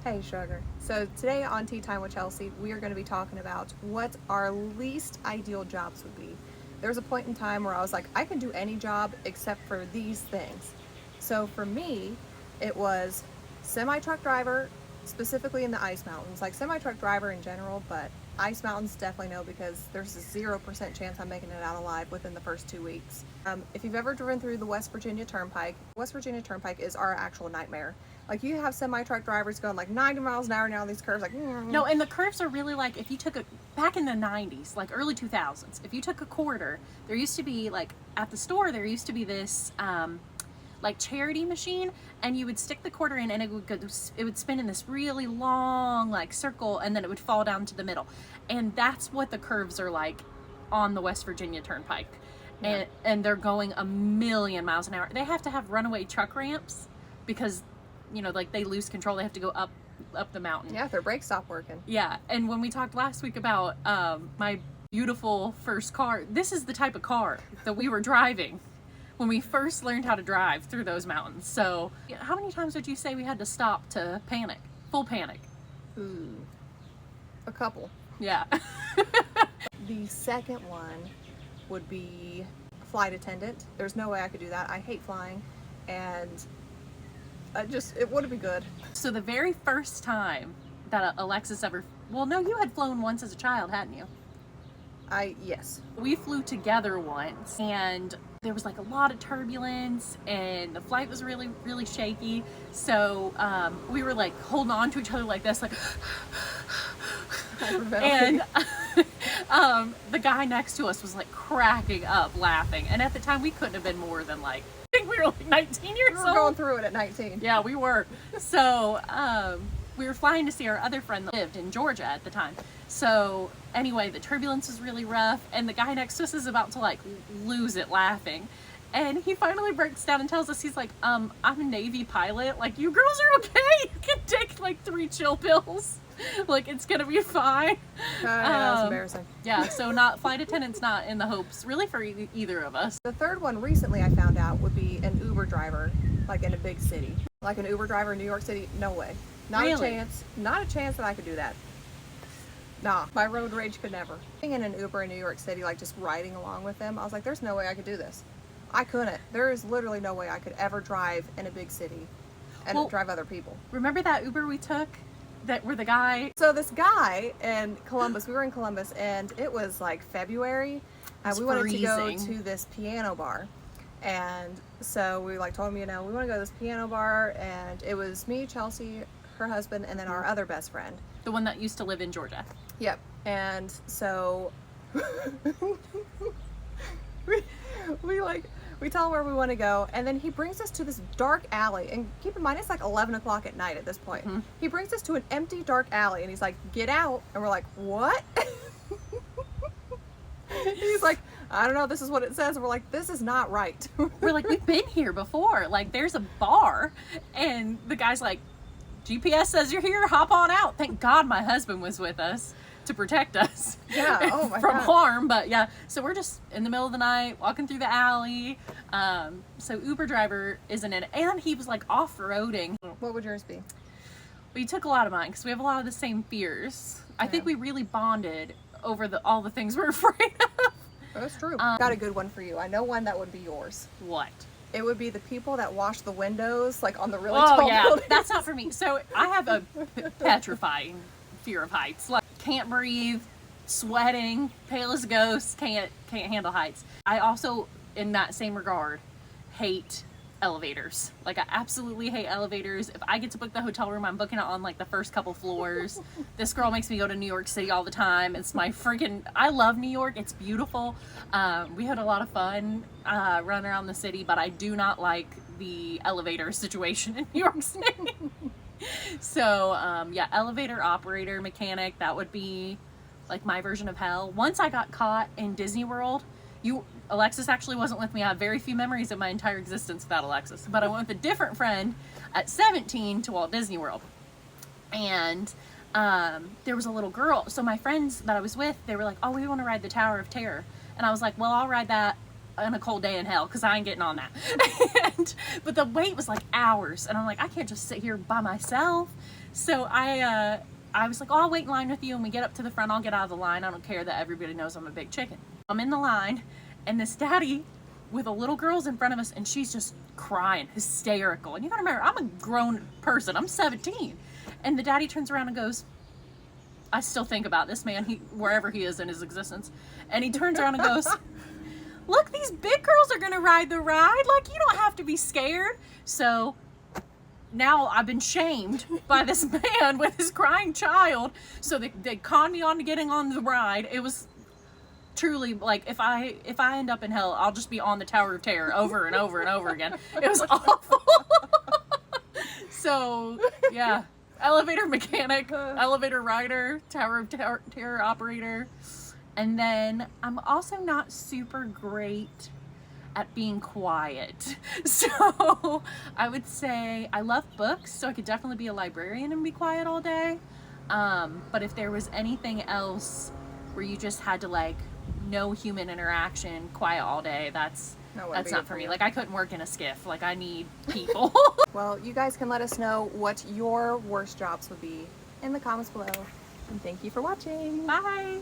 Hey sugar. So today on Tea Time with Chelsea, we are going to be talking about what our least ideal jobs would be. There was a point in time where I was like, I can do any job except for these things. So for me, it was semi-truck driver, specifically in the ice mountains. Like semi-truck driver in general, but ice mountains definitely no, because there's a 0% chance I'm making it out alive within the first 2 weeks. If you've ever driven through the West Virginia Turnpike, West Virginia Turnpike is our actual nightmare. Like you have semi-truck drivers going like 90 miles an hour down these curves, like No, and the curves are really like, if you took a, back in the 90s, like early 2000s, if you took a quarter, there used to be like, at the store, there used to be this, like charity machine, and you would stick the quarter in and it would spin in this really long like circle, and then it would fall down to the middle. And that's what the curves are like on the West Virginia Turnpike. Yeah. And they're going a million miles an hour. They have to have runaway truck ramps because, you know, like they lose control. They have to go up the mountain. yeah, their brakes stop working. Yeah, and when we talked last week about my beautiful first car, this is the type of car that we were driving when we first learned how to drive through those mountains. So, how many times would you say we had to stop to panic? Full panic. Ooh, a couple. Yeah. The second one would be flight attendant. There's no way I could do that. I hate flying, and it wouldn't be good. So the very first time that Alexis ever, well, no, you had flown once as a child, hadn't you? Yes. We flew together once, and there was like a lot of turbulence, and the flight was really, really shaky. So we were like holding on to each other like this, like, and the guy next to us was like cracking up laughing. And at the time, we couldn't have been more than like, I think we were like 19 years we old. were going through it at 19. Yeah, we were. So we were flying to see our other friend that lived in Georgia at the time. So anyway, the turbulence was really rough, and the guy next to us is about to like lose it laughing. And he finally breaks down and tells us, he's like, I'm a Navy pilot. Like, you girls are okay. You can take like 3 chill pills. Like, it's gonna be fine. That was embarrassing. Yeah, so not flight attendants, not in the hopes really for either of us. The third one recently I found out would be an Uber driver, like in a big city. Like an Uber driver in New York City, no way. Not Really? a chance. Not a chance that I could do that. Nah, my road rage could never. Being in an Uber in New York City, like just riding along with them, I was like, there's no way I could do this. I couldn't. There is literally no way I could ever drive in a big city and drive other people. Remember that Uber we took that where the guy... So this guy in Columbus, we were in Columbus, and it was like February, and we wanted to go to this piano bar. And so we like told him, you know, we want to go to this piano bar, and it was me, Chelsea, her husband, and then our other best friend. The one that used to live in Georgia. Yep. And so we tell him where we want to go, and then he brings us to this dark alley. And keep in mind, it's like 11 o'clock at night at this point. Mm-hmm. He brings us to an empty dark alley, and he's like, get out. And we're like, what? He's like, I don't know, this is what it says. And we're like, this is not right. We're like, we've been here before. Like, there's a bar. And the guy's like, GPS says you're here, hop on out. Thank God my husband was with us to protect us Yeah, oh my from God. harm. But yeah, so we're just in the middle of the night walking through the alley. So Uber driver isn't in it. And he was like off-roading. What would yours be? We took a lot of mine because we have a lot of the same fears. I think we really bonded over all the things we're afraid of. That's true. Got a good one for you. I know one that would be yours. What? It would be the people that wash the windows, like on the really Oh tall yeah, buildings. that's not for me. So I have a petrifying fear of heights. Like, can't breathe, sweating, pale as a ghost, can't handle heights. I also, in that same regard, hate elevators. Like, I absolutely hate elevators. If I get to book the hotel room, I'm booking it on like the first couple floors. This girl makes me go to New York City all the time. It's my freaking, I love New York. It's beautiful. We had a lot of fun running around the city, but I do not like the elevator situation in New York City. So yeah, elevator operator, mechanic, that would be like my version of hell. Once I got caught in Disney World, Alexis actually wasn't with me. I have very few memories of my entire existence without Alexis, but I went with a different friend at 17 to Walt Disney World. And there was a little girl. So my friends that I was with, they were like, oh, we want to ride the Tower of Terror. And I was like, well, I'll ride that on a cold day in hell because I ain't getting on that. But the wait was like hours. And I'm like, I can't just sit here by myself. So I was like, oh, I'll wait in line with you. And we get up to the front, I'll get out of the line. I don't care that everybody knows I'm a big chicken. I'm in the line, and this daddy with a little girl's in front of us, and she's just crying, hysterical. And you gotta remember, I'm a grown person. I'm 17. And the daddy turns around and goes, I still think about this man, wherever he is in his existence. And he turns around and goes, look, these big girls are gonna ride the ride. Like, you don't have to be scared. So now I've been shamed by this man with his crying child. So they conned me on to getting on the ride. It was truly like, if I end up in hell, I'll just be on the Tower of Terror over and over and over again. It was awful. So yeah, elevator mechanic, elevator rider, Tower of Terror operator. And then I'm also not super great at being quiet. So I would say I love books, so I could definitely be a librarian and be quiet all day. But if there was anything else where you just had to like no human interaction, quiet all day, that's not for me. Like, I couldn't work in a skiff. Like, I need people. Well, you guys can let us know what your worst jobs would be in the comments below. And thank you for watching. Bye.